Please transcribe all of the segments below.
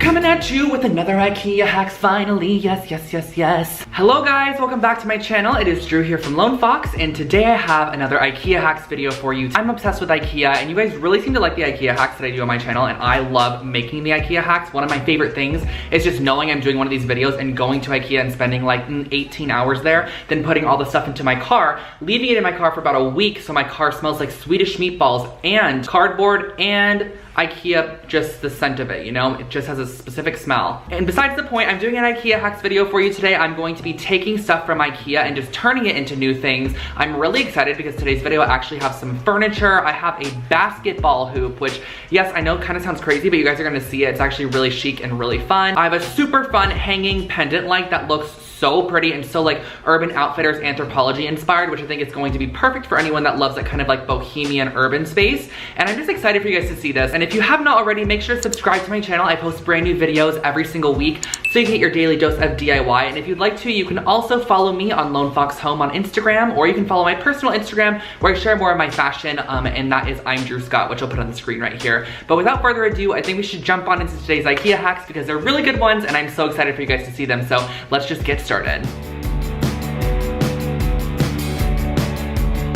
coming at you with another IKEA hacks finally. Yes. Hello guys, welcome back to my channel. It is Drew here from Lone Fox, and today I have another IKEA hacks video for you. I'm obsessed with IKEA, and you guys really seem to like the IKEA hacks that I do on my channel, and I love making the IKEA hacks. One of my favorite things is just knowing I'm doing one of these videos and going to IKEA and spending like 18 hours there, then putting all the stuff into my car, leaving it in my car for about a week so my car smells like Swedish meatballs and cardboard and IKEA, just the scent of it, you know? It just has a specific smell. And besides the point, I'm doing an IKEA hacks video for you today. I'm going to be taking stuff from IKEA and just turning it into new things. I'm really excited because today's video I actually have some furniture. I have a basketball hoop, which, yes, I know kind of sounds crazy, but you guys are gonna see it. It's actually really chic and really fun. I have a super fun hanging pendant light that looks so pretty and so like Urban Outfitters Anthropologie inspired, which I think is going to be perfect for anyone that loves that kind of like bohemian urban space. And I'm just excited for you guys to see this. And if you have not already, make sure to subscribe to my channel. I post brand new videos every single week so you can get your daily dose of DIY. And if you'd like to, you can also follow me on Lone Fox Home on Instagram, or you can follow my personal Instagram where I share more of my fashion, and that is I'm Drew Scott, which I'll put on the screen right here. But without further ado, I think we should jump on into today's IKEA hacks because they're really good ones and I'm so excited for you guys to see them. So let's just get started.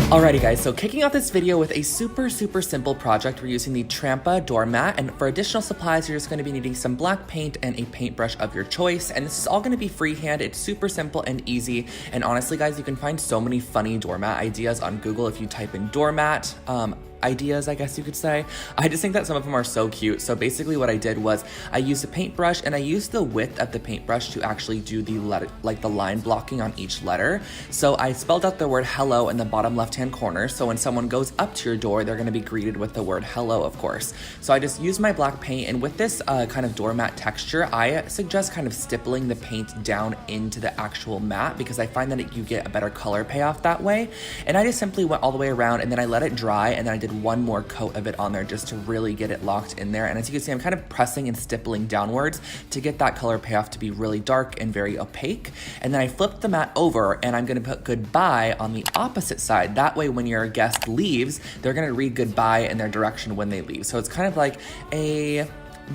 Alrighty guys, so kicking off this video with a super simple project. We're using the Trampa doormat, and for additional supplies, you're just gonna be needing some black paint and a paintbrush of your choice. And this is all gonna be freehand. It's super simple and easy. And honestly guys, you can find so many funny doormat ideas on Google if you type in doormat. Ideas, I guess you could say. I just think that some of them are so cute. So basically what I did was I used a paintbrush and I used the width of the paintbrush to actually do the letter, like the line blocking on each letter. So I spelled out the word hello in the bottom left-hand corner. So when someone goes up to your door, they're gonna be greeted with the word hello, of course. So I just used my black paint, and with this kind of doormat texture, I suggest kind of stippling the paint down into the actual mat because I find that you get a better color payoff that way. And I just simply went all the way around, and then I let it dry, and then I did one more coat of it on there just to really get it locked in there. And as you can see, I'm kind of pressing and stippling downwards to get that color payoff to be really dark and very opaque. And then I flipped the mat over, and I'm gonna put goodbye on the opposite side. That way when your guest leaves, they're gonna read goodbye in their direction when they leave. So it's kind of like a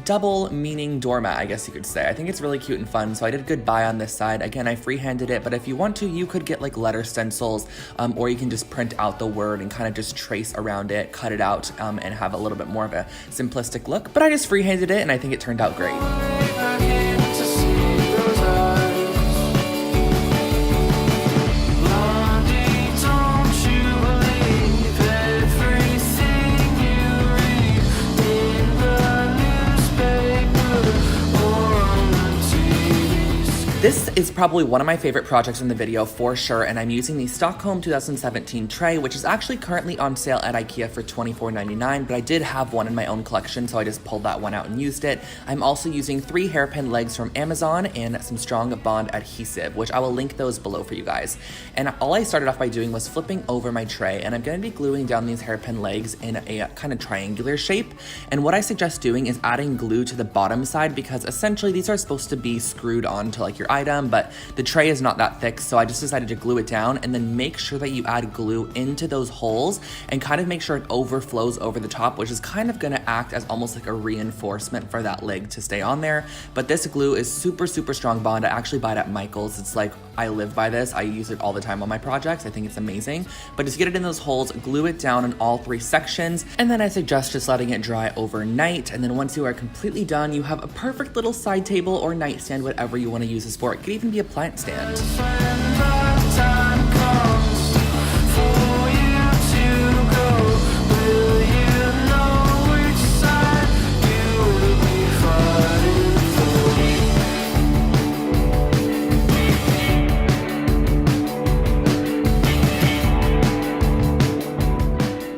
double meaning doormat, I guess you could say. I think it's really cute and fun. So I did goodbye on this side. Again, I freehanded it, but if you want to, you could get like letter stencils, or you can just print out the word and kind of just trace around it, cut it out, and have a little bit more of a simplistic look. But I just freehanded it, and I think it turned out great. This is probably one of my favorite projects in the video for sure, and I'm using the Stockholm 2017 tray, which is actually currently on sale at IKEA for $24.99, but I did have one in my own collection, so I just pulled that one out and used it. I'm also using 3 hairpin legs from Amazon and some Strong Bond adhesive, which I will link those below for you guys. And all I started off by doing was flipping over my tray, and I'm going to be gluing down these hairpin legs in a kind of triangular shape. And what I suggest doing is adding glue to the bottom side, because essentially these are supposed to be screwed onto like your item, but the tray is not that thick, so I just decided to glue it down, and then make sure that you add glue into those holes and kind of make sure it overflows over the top, which is kind of gonna act as almost like a reinforcement for that leg to stay on there. But this glue is super strong bond. I actually buy it at Michael's. It's like, I live by this. I use it all the time on my projects. I think it's amazing. But just get it in those holes, glue it down in all 3 sections, and then I suggest just letting it dry overnight. And then once you are completely done, you have a perfect little side table or nightstand, whatever you want to use this for. It could even be a plant stand.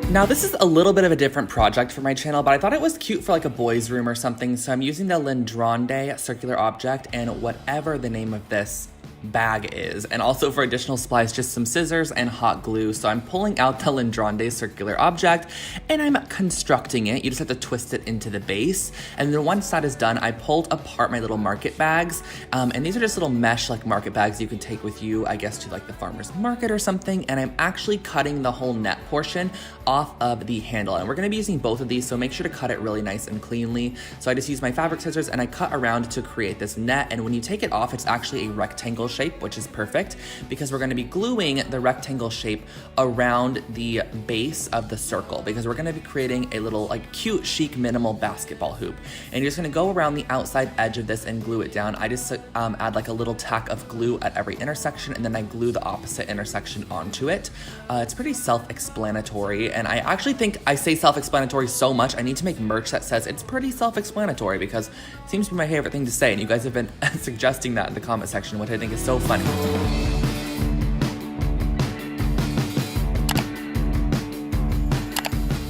Now this is a little bit of a different project for my channel, but I thought it was cute for like a boys' room or something, so I'm using the Lindronde circular object, and whatever the name of this bag is. And also for additional supplies, just some scissors and hot glue. So I'm pulling out the Lindrande circular object and I'm constructing it. You just have to twist it into the base. And then once that is done, I pulled apart my little market bags. And these are just little mesh like market bags you can take with you, I guess, to like the farmer's market or something. And I'm actually cutting the whole net portion off of the handle. And we're gonna be using both of these, so make sure to cut it really nice and cleanly. So I just use my fabric scissors and I cut around to create this net. And when you take it off, it's actually a rectangle shape, which is perfect because we're gonna be gluing the rectangle shape around the base of the circle because we're gonna be creating a little like cute, chic, minimal basketball hoop. And you're just gonna go around the outside edge of this and glue it down. I just add like a little tack of glue at every intersection and then I glue the opposite intersection onto it. It's pretty self-explanatory, and I actually think I say self-explanatory so much I need to make merch that says it's pretty self-explanatory because it seems to be my favorite thing to say, and you guys have been suggesting that in the comment section, which I think is so funny.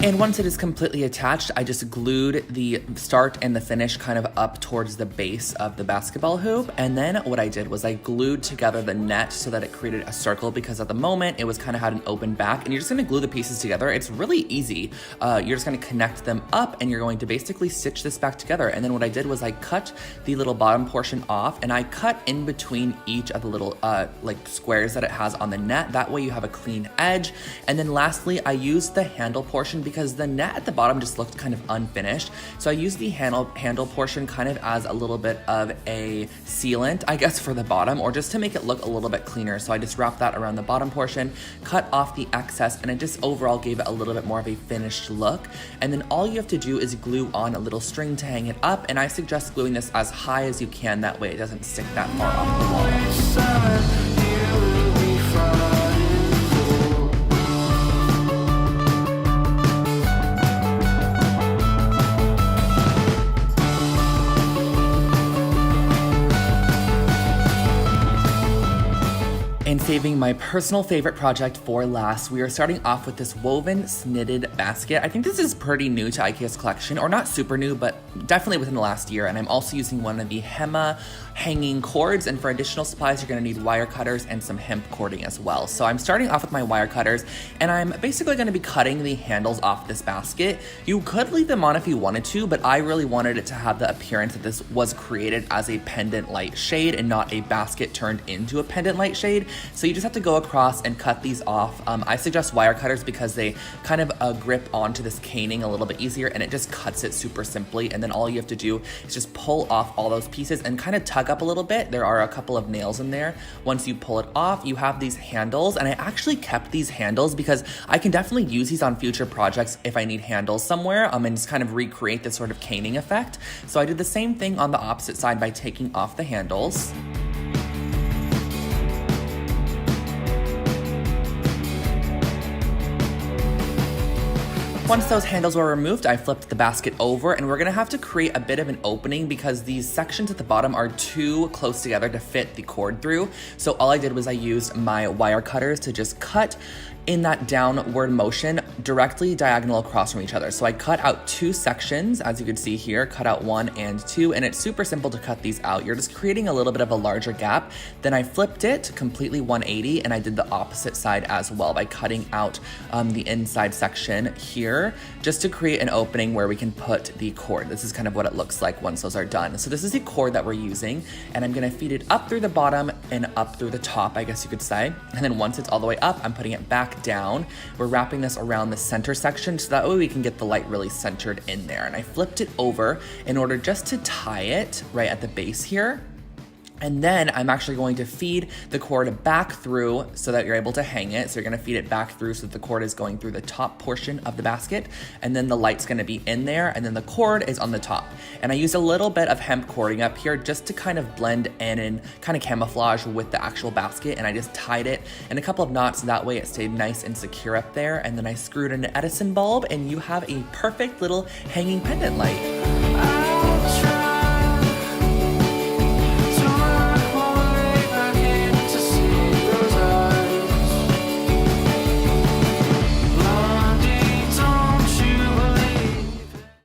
And once it is completely attached, I just glued the start and the finish kind of up towards the base of the basketball hoop. And then what I did was I glued together the net so that it created a circle because at the moment it was kind of had an open back, and you're just gonna glue the pieces together. It's really easy. You're just gonna connect them up and you're going to basically stitch this back together. And then what I did was I cut the little bottom portion off and I cut in between each of the little like squares that it has on the net. That way you have a clean edge. And then lastly, I used the handle portion because the net at the bottom just looked kind of unfinished. So I used the handle portion kind of as a little bit of a sealant, I guess, for the bottom, or just to make it look a little bit cleaner. So I just wrapped that around the bottom portion, cut off the excess, and it just overall gave it a little bit more of a finished look. And then all you have to do is glue on a little string to hang it up, and I suggest gluing this as high as you can, that way it doesn't stick that far off the wall. And saving my personal favorite project for last, we are starting off with this woven snitted basket. I think this is pretty new to Ikea's collection, or not super new, but definitely within the last year. And I'm also using one of the Hema hanging cords, and for additional supplies, you're gonna need wire cutters and some hemp cording as well. So I'm starting off with my wire cutters, and I'm basically gonna be cutting the handles off this basket. You could leave them on if you wanted to, but I really wanted it to have the appearance that this was created as a pendant light shade and not a basket turned into a pendant light shade. So you just have to go across and cut these off. I suggest wire cutters because they kind of grip onto this caning a little bit easier, and it just cuts it super simply. And then all you have to do is just pull off all those pieces and kind of tug up a little bit. There are a couple of nails in there. Once you pull it off, you have these handles, and I actually kept these handles because I can definitely use these on future projects if I need handles somewhere, and just kind of recreate this sort of caning effect. So I did the same thing on the opposite side by taking off the handles. Once those handles were removed, I flipped the basket over, and we're gonna have to create a bit of an opening because these sections at the bottom are too close together to fit the cord through. So all I did was I used my wire cutters to just cut in that downward motion directly diagonal across from each other. So I cut out two sections, as you can see here, cut out 1 and 2, and it's super simple to cut these out. You're just creating a little bit of a larger gap. Then I flipped it completely 180, and I did the opposite side as well by cutting out the inside section here, just to create an opening where we can put the cord. This is kind of what it looks like once those are done. So this is the cord that we're using, and I'm gonna feed it up through the bottom and up through the top, I guess you could say. And then once it's all the way up, I'm putting it back down. We're wrapping this around the center section so that way we can get the light really centered in there. And I flipped it over in order just to tie it right at the base here. And then I'm actually going to feed the cord back through so that you're able to hang it. So you're gonna feed it back through so that the cord is going through the top portion of the basket, and then the light's gonna be in there, and then the cord is on the top. And I used a little bit of hemp cording up here just to kind of blend in and kind of camouflage with the actual basket, and I just tied it in a couple of knots, that way it stayed nice and secure up there. And then I screwed in an Edison bulb, and you have a perfect little hanging pendant light.